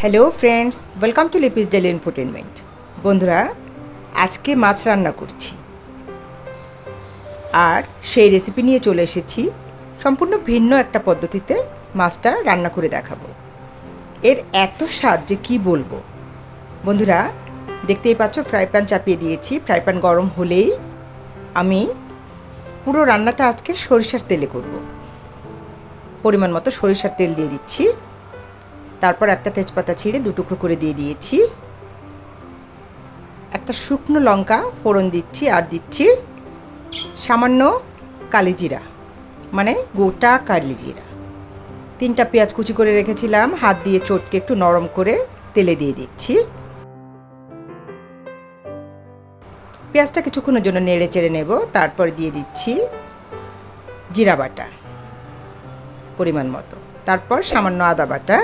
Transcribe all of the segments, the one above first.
Hello friends, welcome to Lipi's daily entertainment. বন্ধুরা, আজকে মাছ রান্না করছি আর সেই রেসিপি নিয়ে চলে এসেছি। সম্পূর্ণ ভিন্ন একটা পদ্ধতিতে মাছটা রান্না করে দেখাবো। এর এত স্বাদ যে কী বলবো। বন্ধুরা, দেখতেই পাচ্ছ ফ্রাই প্যান চাপিয়ে দিয়েছি। ফ্রাই প্যান গরম হলেই আমি পুরো রান্নাটা আজকে সরিষার তেলে করব। পরিমাণ মতো সরিষার তেল দিয়ে দিচ্ছি। তারপর একটা তেজপাতা ছিঁড়ে দুটুকরো করে দিয়ে দিয়েছি। একটা শুকনো লঙ্কা ফোড়ন দিচ্ছি আর দিচ্ছি সামান্য কালি জিরা, মানে গোটা কালি জিরা। 3টা পেঁয়াজ কুচি করে রেখেছিলাম, হাত দিয়ে চটকে একটু নরম করে তেলে দিয়ে দিচ্ছি। পেঁয়াজটা কিছুক্ষণের জন্য নেড়ে চেড়ে নেব। তারপর দিয়ে দিচ্ছি জিরা বাটা পরিমাণ মতো, তারপর সামান্য আদা বাটা,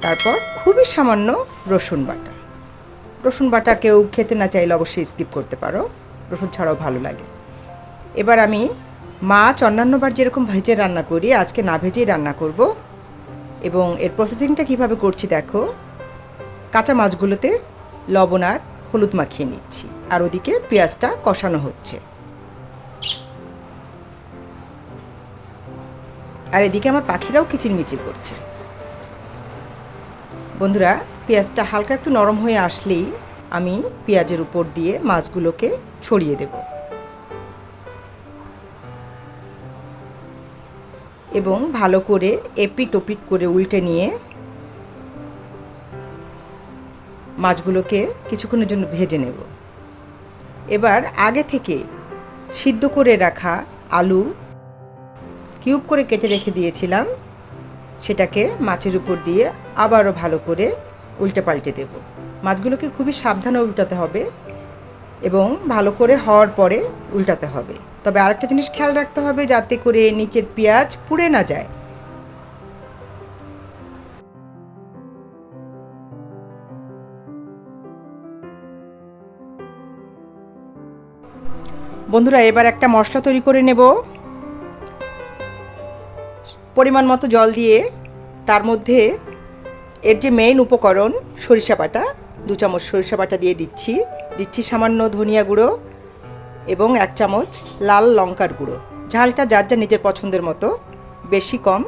তারপর খুবই সামান্য রসুন বাটা। রসুন বাটা কেউ খেতে না চাইলে অবশ্যই স্কিপ করতে পারো, রসুন ছাড়াও ভালো লাগে। এবার আমি মাছ অন্যান্যবার যেরকম ভেজে রান্না করি, আজকে না ভেজেই রান্না করব। এবং এর প্রসেসিংটা কিভাবে করছি দেখো। কাঁচা মাছগুলোতে লবণ আর হলুদ মাখিয়ে নিচ্ছি, আর ওদিকে পেঁয়াজটা কষানো হচ্ছে। আর এদিকে আমার পাখিরাও কিচিরমিচির করছে। বন্ধুরা, পেঁয়াজটা হালকা একটু নরম হয়ে আসলেই আমি পেঁয়াজের উপর দিয়ে মাছগুলোকে ছড়িয়ে দেব এবং ভালো করে এপিট ওপিট করে উল্টে নিয়ে মাছগুলোকে কিছুক্ষণের জন্য ভেজে নেব। এবার আগে থেকে সিদ্ধ করে রাখা আলু কিউব করে কেটে রেখে দিয়েছিলাম, সেটাকে মাছের উপর দিয়ে আবারও ভালো করে উল্টে পাল্টে দেব। মাছগুলোকে খুবই সাবধানে উল্টাতে হবে এবং ভালো করে হওয়ার পরে উল্টাতে হবে। তবে আরেকটা জিনিস খেয়াল রাখতে হবে, যাতে করে নিচের পেঁয়াজ পুড়ে না যায়। বন্ধুরা, এবার একটা মশলা তৈরি করে নেব। পরিমাণ মতো জল দিয়ে তার মধ্যে এর যে মেইন উপকরণ সরিষা বাটা, 2 চামচ সরিষা বাটা দিয়ে দিচ্ছি সামান্য ধনিয়া গুঁড়ো এবং 1 চামচ লাল লঙ্কার গুঁড়ো। ঝালটা যার যা নিজের পছন্দের মতো, বেশি কম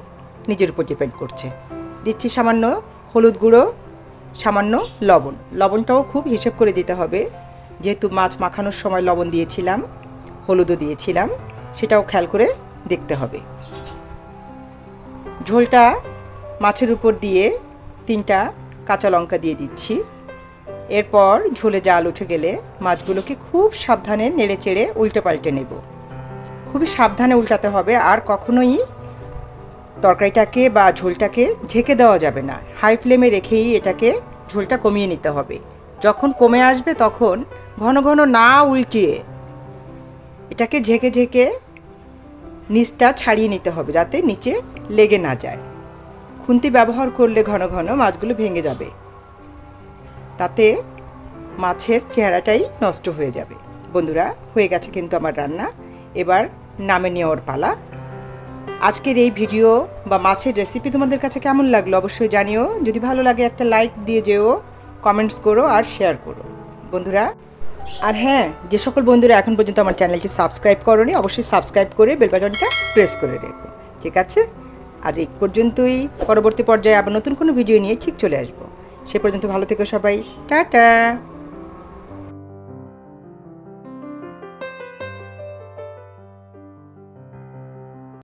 নিজের উপর ডিপেন্ড করছে। দিচ্ছি সামান্য হলুদ গুঁড়ো, সামান্য লবণ। লবণটাও খুব হিসেব করে দিতে হবে, যেহেতু মাছ মাখানোর সময় লবণ দিয়েছিলাম, হলুদও দিয়েছিলাম, সেটাও খেয়াল করে দেখতে হবে। ঝোলটা মাছের উপর দিয়ে 3টা কাঁচা লঙ্কা দিয়ে দিচ্ছি। এরপর ঝোলে জাল উঠে গেলে মাছগুলোকে খুব সাবধানে নেড়ে চেড়ে উল্টে পাল্টে নেব। খুবই সাবধানে উল্টাতে হবে, আর কখনোই তরকারিটাকে বা ঝোলটাকে ঢেকে দেওয়া যাবে না। হাই ফ্লেমে রেখেই এটাকে ঝোলটা কমিয়ে নিতে হবে। যখন কমে আসবে তখন ঘন ঘন না উল্টিয়ে এটাকে ঝেঁকে ঝেঁকে নিচটা ছাড়িয়ে নিতে হবে, যাতে নিচে লেগে না যায়। খুন্তি ব্যবহার করলে ঘন ঘন মাছগুলো ভেঙে যাবে, তাতে মাছের চেহারাটাই নষ্ট হয়ে যাবে। বন্ধুরা, হয়ে গেছে কিন্তু আমার রান্না। এবার নামে নেওয়ার পালা। আজকের এই ভিডিও বা মাছের রেসিপি তোমাদের কাছে কেমন লাগলো অবশ্যই জানিও। যদি ভালো লাগে একটা লাইক দিয়ে যেও, কমেন্টস করো আর শেয়ার করো বন্ধুরা। আর হ্যাঁ, যে সকল বন্ধুরা এখন পর্যন্ত আমার চ্যানেলটি সাবস্ক্রাইব করোনি, অবশ্যই সাবস্ক্রাইব করে বেল বাটনটা প্রেস করে রেখো। ঠিক আছে, আজ এই পর্যন্তই। পরবর্তী পর্যায়ে আবার নতুন কোনো ভিডিও নিয়ে ঠিক চলে আসবো। সে পর্যন্ত ভালো থেকো সবাই। টাটা।